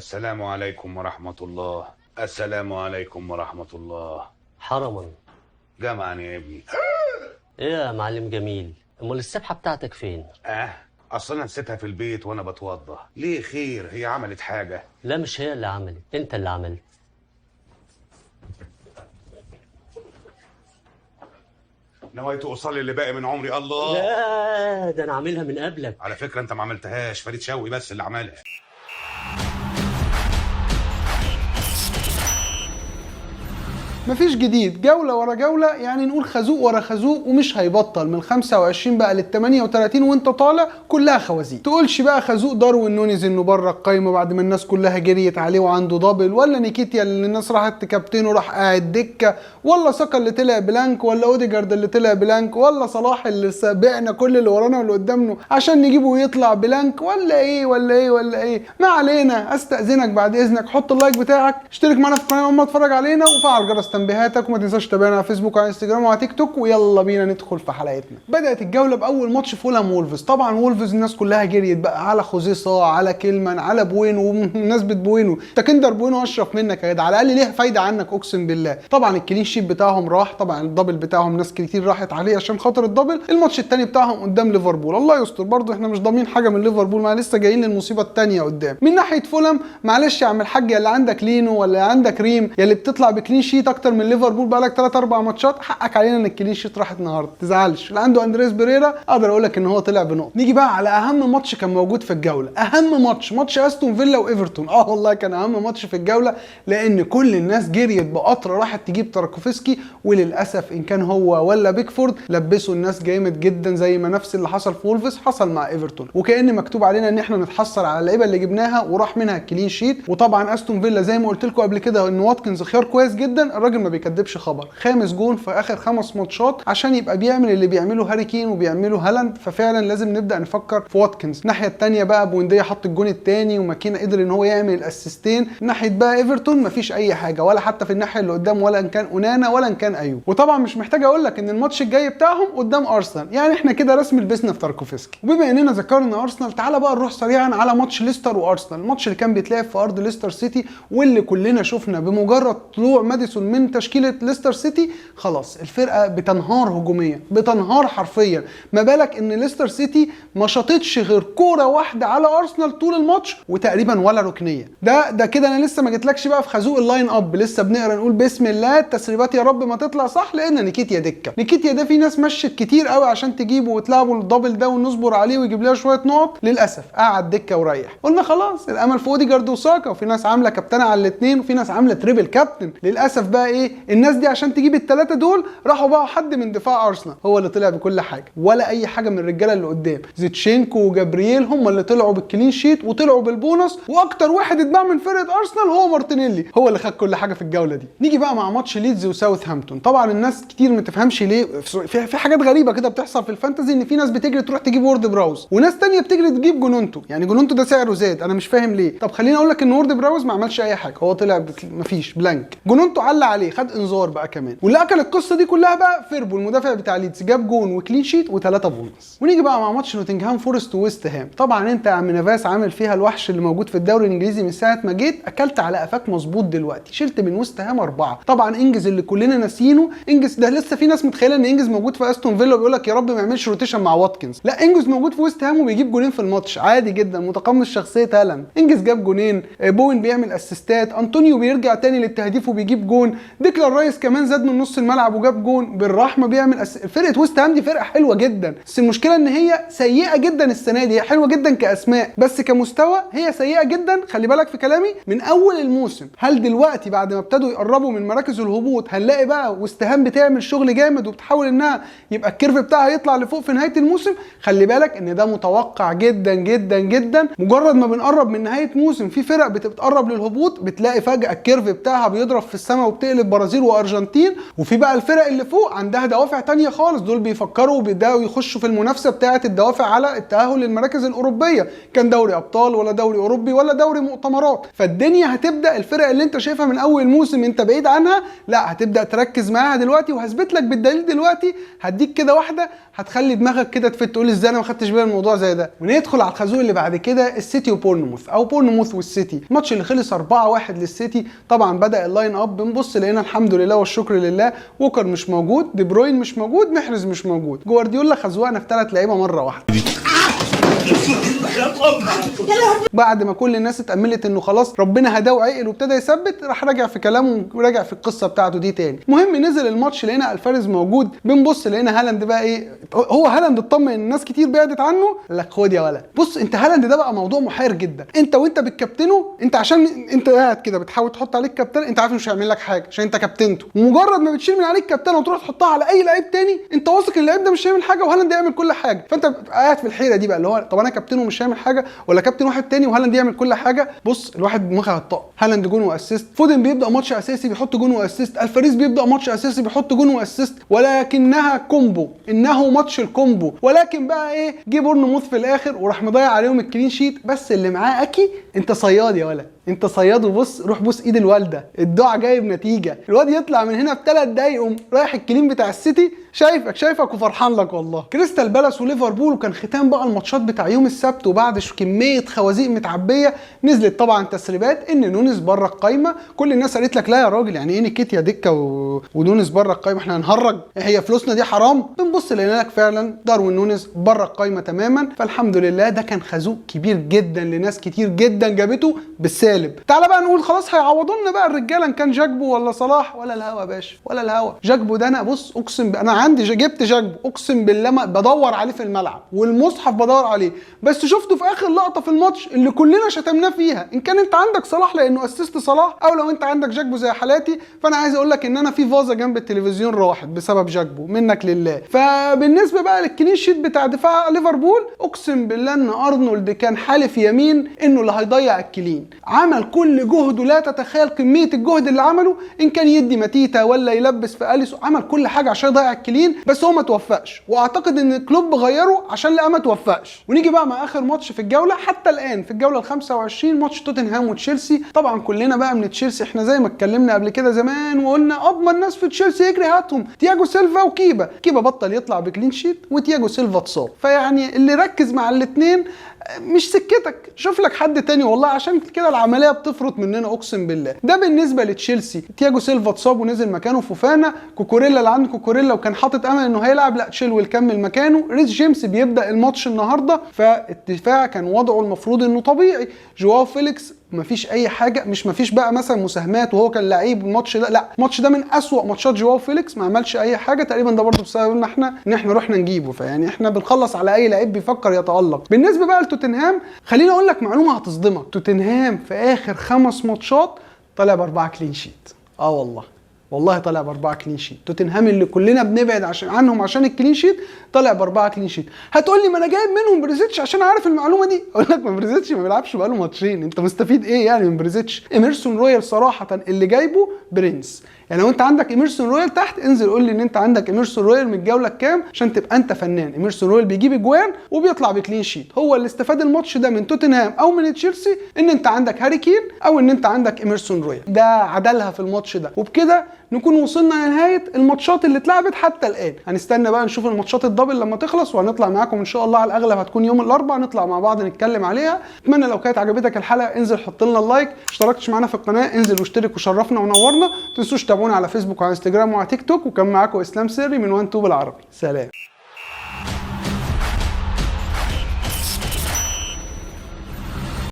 السلام عليكم ورحمة الله. السلام عليكم ورحمة الله. حرما. جمعا يا ابني. ايه يا معلم جميل، امال السبحه بتاعتك فين؟ اصل انا نسيتها في البيت وانا بتوضى. ليه خير؟ هي عملت حاجة؟ لا مش هي اللي عملت، انت اللي عملت. نويت اصلي اللي باقي من عمري. الله. لا ده انا عاملها من قبلك. على فكرة انت ما عملتهاش، فريد شوقي بس اللي عملها. مفيش جديد، جولة ورا جولة، يعني نقول خازوق ورا خازوق، ومش هيبطل من 25 بقى لل 38 وانت طالع كلها خوازيق. تقولش بقى خازوق داروين نونيز انه بره القايمة بعد ما الناس كلها جريت عليه وعنده دبل، ولا نيكيتيا اللي الناس راحت تكابتنه وراح قاعد دكة، ولا ساكا اللي طلع بلانك، ولا اوديجارد اللي طلع بلانك، ولا صلاح اللي سابقنا كل اللي ورانا واللي قدامنا عشان نجيبه ويطلع بلانك، ولا ايه ولا ايه ولا ايه. ما علينا، استأذنك بعد اذنك حط اللايك بتاعك، اشترك معانا في القناة اما اتفرج علينا، وفعل جرس تنبيهاتك، وما تنساش تتابعنا على فيسبوك وعلى انستجرام وعلى تيك توك. ويلا بينا ندخل في حلقتنا. بدأت الجولة بأول ماتش فولهام وولفز. طبعا وولفز الناس كلها جريت بقى على خوزيصا، على كيلمان، على بوينو، ومناسبة بوينو تكندر بوينو اشرف منك يا جدع، على الاقل ليه فايدة عنك اقسم بالله. طبعا الكلين شيت بتاعهم راح، طبعا الدبل بتاعهم ناس كتير راحت عليه عشان خاطر الدبل. الماتش الثاني بتاعهم قدام ليفربول، الله يستر برضه احنا مش ضامنين حاجة من ليفربول، ما لسه جايين للمصيبة الثانية قدام. من ناحية فولهام معلش يا عم الحاج، يا اللي عندك لينو ولا عندك ريم، يا اللي بتطلع بكلين شيت اكتر من ليفربول بقالك 3 4 ماتشات، حقك علينا ان الكلين شيت راحت النهارده، تزعلش. اللي عنده اندريس بيريرا اقدر اقول لك ان هو طلع بنقطه. نيجي بقى على اهم ماتش كان موجود في الجوله، اهم ماتش استون فيلا وايفرتون. والله كان اهم ماتش في الجوله، لان كل الناس جريت بقطر راحت تجيب تراكوفسكي، وللاسف ان كان هو ولا بيكفورد لبسوا الناس جامد جدا، زي ما نفس اللي حصل في وولفز حصل مع ايفرتون، وكأن مكتوب علينا ان احنا نتحسر على اللعيبه اللي جبناها وراح منها الكلين شيت. وطبعا استون فيلا زي ما قلت لكم قبل كده ان واتكنز خيار كويس جدا، الراجل ما بيكدبش خبر، 5 جون في اخر 5 ماتشات عشان يبقى بيعمل اللي بيعمله هاري كين وبيعمله هالاند، ففعلا لازم نبدا نفكر في واتكنز. الناحيه الثانيه بقى بوينديا حط الجون الثاني، وماكينا قدر ان هو يعمل الاسيستين. ناحيه بقى ايفرتون مفيش اي حاجه، ولا حتى في الناحيه اللي قدام، ولا ان كان اونانا ولا ان كان ايوب. وطبعا مش محتاج اقول لك ان الماتش الجاي بتاعهم قدام ارسنال، يعني احنا كده رسم لبسنا في تاركوفسكي. وبما اننا ذكرنا ارسنال، تعالى بقى نروح سريعا على ماتش ليستر وارسنال، الماتش اللي كان بيتلعب في ارض ليستر سيتي، واللي كلنا شفنا بمجرد طلوع ماديسون من تشكيله ليستر سيتي خلاص الفرقه بتنهار هجوميا، بتنهار حرفيا. ما بالك ان ليستر سيتي ما شاطتش غير كوره واحده على ارسنال طول الماتش، وتقريبا ولا ركنيه. ده كده انا لسه ما جيتلكش بقى في خازوق اللاين اب، لسه بنقرا نقول بسم الله التسريبات يا رب ما تطلع صح، لان نيكيتيا دكه. نيكيتيا ده في ناس مشت كتير قوي عشان تجيبه وتلعبوا الدبل ده ونصبر عليه ويجيب لها شويه نقط، للاسف قعد دكه وريح. قلنا خلاص الامل في اوديجارد وساكا، وفي ناس عامله كابتنه على الاثنين، وفي ناس عامله تريبل كابتن. للاسف بقى ايه، الناس دي عشان تجيب الثلاثه دول راحوا بقى حد من دفاع ارسنال هو اللي طلع بكل حاجه، ولا اي حاجه من الرجاله اللي قدام. زيتشينكو وجابرييل هم اللي طلعوا بالكلين شيت وطلعوا بالبونص، واكتر واحد اتباع من فرقه ارسنال هو مارتينيلي، هو اللي خد كل حاجه في الجوله دي. نيجي بقى مع ماتش ليدز وساوثهامبتون. طبعا الناس كتير ما تفهمش ليه، في حاجات غريبه كده بتحصل في الفانتزي، ان في ناس بتجري تروح تجيب وورد براوز، وناس تانية بتجري تجيب جونونتو. يعني جونونتو ده سعره زاد، انا مش فاهم ليه. طب خليني اقول لك ان وورد براوز ما عملش اي حاجه، هو طلع مفيش بلانك. جونونتو علق عليه خد انذار بقى كمان. واللي اكل القصه دي كلها بقى فيربو المدافع بتاع ليدز، جاب جون وكلين شيت و3 بونص. ونيجي بقى مع ماتش نوتنجهام فورست وويست هام. طبعا انت يا عم نافاس عامل فيها الوحش اللي موجود في الدوري الانجليزي من ساعه ما جيت، اكلت على قفاك مظبوط دلوقتي، شلت من ويست هام 4. طبعا انجز اللي كلنا ناسيينه، انجز ده لسه في ناس متخيله ان انجز موجود في استون فيلا وبيقول لك يا رب ما يعملش روتيشن مع واتكنز. لا، انجز موجود في ويست هام وبيجيب جونين في الماتش عادي جدا، متقمص شخصيه هالاند. انجز جاب جونين، بوين بيعمل اسيستات، انطونيو بيرجع تاني للتهديف وبيجيب جون، ديكلان رايس كمان زاد من نص الملعب وجاب جون، بالرحمه بيعمل فرقه ويست هام دي فرقه حلوه جدا، بس المشكله ان هي سيئه جدا السنه دي. هي حلوه جدا كاسماء بس كمستوى هي سيئه جدا. خلي بالك في كلامي من اول الموسم. هل دلوقتي بعد ما ابتدوا يقربوا من مراكز الهبوط هنلاقي بقى ويست هام بتعمل شغل جامد وبتحاول انها يبقى الكيرف بتاعها يطلع لفوق في نهايه الموسم؟ خلي بالك ان ده متوقع جدا جدا جدا. مجرد ما بنقرب من نهايه موسم في فرق بتقرب للهبوط بتلاقي فجاه الكيرف بتاعها بيضرب في السماء وبتقلب البرازيل وارجنتين، وفي بقى الفرق اللي فوق عندها دوافع تانية خالص، دول بيفكروا وبيبداوا يخشوا في المنافسه بتاعه الدوافع على التاهل للمراكز الاوروبيه، كان دوري ابطال ولا دوري اوروبي ولا دوري مؤتمرات. فالدنيا هتبدا الفرق اللي انت شايفها من اول موسم انت بعيد عنها، لا هتبدا تركز معاها دلوقتي، وهثبت لك بالدليل دلوقتي، هديك كده واحده هتخلي دماغك كده تفت تقول ازاي انا ما خدتش بالي من الموضوع زي ده. وندخل على الخازوق اللي بعد كده، السيتي وبورنموث او بورنموث والسيتي. الماتش اللي خلص 4-1 للسيتي، طبعا بدا اللاين اب، بنبص لقينا الحمد لله والشكر لله ووكر مش موجود، دي بروين مش موجود، محرز مش موجود، جوارديولا خزوقنا في 3 لعيبه مره واحده. بعد ما كل الناس اتأملت انه خلاص ربنا هداه وعقل وابتدى يثبت، راح راجع في كلامه وراجع في القصه بتاعته دي تاني. المهم نزل الماتش لقينا الفاريز موجود، بنبص لقينا هالاند بقى ايه، هو هالاند اطمن ان الناس كتير بعدت عنه، قال لك خد يا ولد. بص انت هالاند ده بقى موضوع محير جدا، وانت بتكابتنه، انت عشان انت قاعد كده بتحاول تحط عليك كابتن، انت عارف مش هيعمل لك حاجه عشان انت كابتنته، ومجرد ما بتشيل من عليك كابتن وتروح تحطها على اي لعيب تاني، انت واثق ان اللعيب ده مش هيعمل حاجه وهالاند يعمل كل حاجه، فانت قاعد في الحيره دي بقى اللي هو طب انا كابتنه مش هيعمل حاجه ولا كابتن واحد تاني وهالاند يعمل كل حاجه. بص الواحد دماغه هتطق، هالاند جون واسيست، فودن بيبدا ماتش اساسي بيحط جون واسيست، الفاريز بيبدا ماتش اساسي بيحط جون واسيست، ولكنها كومبو، انه ماتش الكومبو. ولكن بقى ايه، جه بورنموث في الاخر وراح مضيع عليهم الكلين شيت، بس اللي معاه اكي انت صياد يا ولد، انت صياد، وبص روح بص ايد الوالده، الدعاء جايب نتيجه، الواد يطلع من هنا في 3 دقايق يقوم رايح الكلين بتاع السيتي، شايفك وفرحان لك والله. كريستال بالاس وليفربول، وكان ختام بقى الماتشات بتاع يوم السبت، وبعد كميه خوازيق متعبيه نزلت طبعا تسريبات ان نونيز بره القايمه. كل الناس قالت لك لا يا راجل، يعني ايه نيكيتيا دكه ونونيز بره القايمه، احنا هنهرج، هي فلوسنا دي حرام؟ بنبص لقينا لك فعلا داروين نونيز بره القايمه تماما. فالحمد لله ده كان خازوق كبير جدا لناس كتير جدا جابته بالسالب. تعال بقى نقول خلاص هيعوضوا لنا بقى الرجاله، ان كان جاكبو ولا صلاح ولا الهوا يا باشا، ولا الهوا. جاكبو ده انا بص اقسم انا عندي جبت جاكبو اقسم بالله ما بدور عليه في الملعب، والمصحف بدور عليه، بس شفته في اخر لقطه في الماتش اللي كلنا شتمناه فيها. ان كان انت عندك صلاح لانه اسست صلاح، او لو انت عندك جاكبو زي حالاتي، فانا عايز اقول لك ان انا في فازه جنب التلفزيون راحت بسبب جاكبو، منك لله. فبالنسبه بقى للكلين شيت بتاع دفاع ليفربول، اقسم بالله ان ارنولد كان حالف يمين انه اللي هيضيع الكلين، عمل كل جهده، لا تتخيل كميه الجهد اللي عمله، ان كان يدي ماتيتا ولا يلبس في اليسون، عمل كل حاجه عشان يضيع الكلين، بس هو ما توفقش، واعتقد ان كلوب غيره عشان لقى ما توفقش. ونيجي بقى مع اخر ماتش في الجوله حتى الان، في الجوله ال 25 ماتش توتنهام وتشيلسي. طبعا كلنا بقى من تشيلسي احنا زي ما اتكلمنا قبل كده زمان وقلنا اضمن ناس في تشيلسي يجري هاتهم تياجو سيلفا وكيبا بطل يطلع بكلين شيت وتياجو سيلفا اتصاب، فيعني اللي ركز مع الاثنين مش سكتك، شوف لك حد تاني والله، عشان كده العمليه بتفرط مننا اقسم بالله. ده بالنسبه لتشيلسي، تياجو سيلفا اتصاب ونزل مكانه فوفانا، كوكوريلا اللي عنده كوكوريلا وكان حاطط امل انه هيلعب، لا تشيلويل كمل مكانه، ريس جيمس بيبدا الماتش النهارده. فالدفاع كان وضعه المفروض انه طبيعي، جواو فيليكس مفيش اي حاجه، مفيش بقى مثلا مساهمات وهو كان لعيب الماتش ده، لا الماتش ده من اسوأ ماتشات جواو فيليكس، ما عملش اي حاجه تقريبا، ده برضه بسبب ان احنا رحنا نجيبه، فيعني احنا بنخلص على اي لعيب بيفكر يتالق. بالنسبه بقى لتوتنهام، خليني اقول لك معلومه هتصدمك، توتنهام في اخر 5 ماتشات طلع ب4 كلين شيت. والله طلع ب4 كلين شيت. توتنهام اللي كلنا بنبعد عنهم عشان الكلين شيت، طلع ب4 كلين شيت. هتقول لي ما انا جايب منهم بريزيتش عشان عارف المعلومه دي، اقول لك ما بريزيتش ما بيلعبش بقاله ماتشين، انت مستفيد ايه يعني من بريزيتش؟ ايميرسون رويال صراحه اللي جايبه برنس، يعني لو انت عندك ايميرسون رويال تحت انزل قول لي ان انت عندك ايميرسون رويال من الجوله الكام عشان تبقى انت فنان. ايميرسون رويال بيجيب اجوان وبيطلع بكلين شيت، هو اللي استفاد الماتش ده من توتنهام او من تشيلسي، ان انت عندك هاري كين او ان انت عندك ايميرسون رويال، ده عدلها في الماتش ده. وبكده نكون وصلنا لنهايه الماتشات اللي اتلعبت حتى الان. هنستنى بقى نشوف الماتشات الدبل لما تخلص، وهنطلع معاكم ان شاء الله، على الاغلب هتكون يوم الاربعاء، نطلع مع بعض نتكلم عليها. اتمنى لو كانت عجبتك الحلقه انزل حط لنا اللايك، اشتركتش معانا في القناه انزل واشترك وشرفنا ونورنا. ما تنسوش تتابعونا على فيسبوك وعلى انستجرام وعلى تيك توك. وكان معاكم اسلام سري من 1 2 بالعربي. سلام.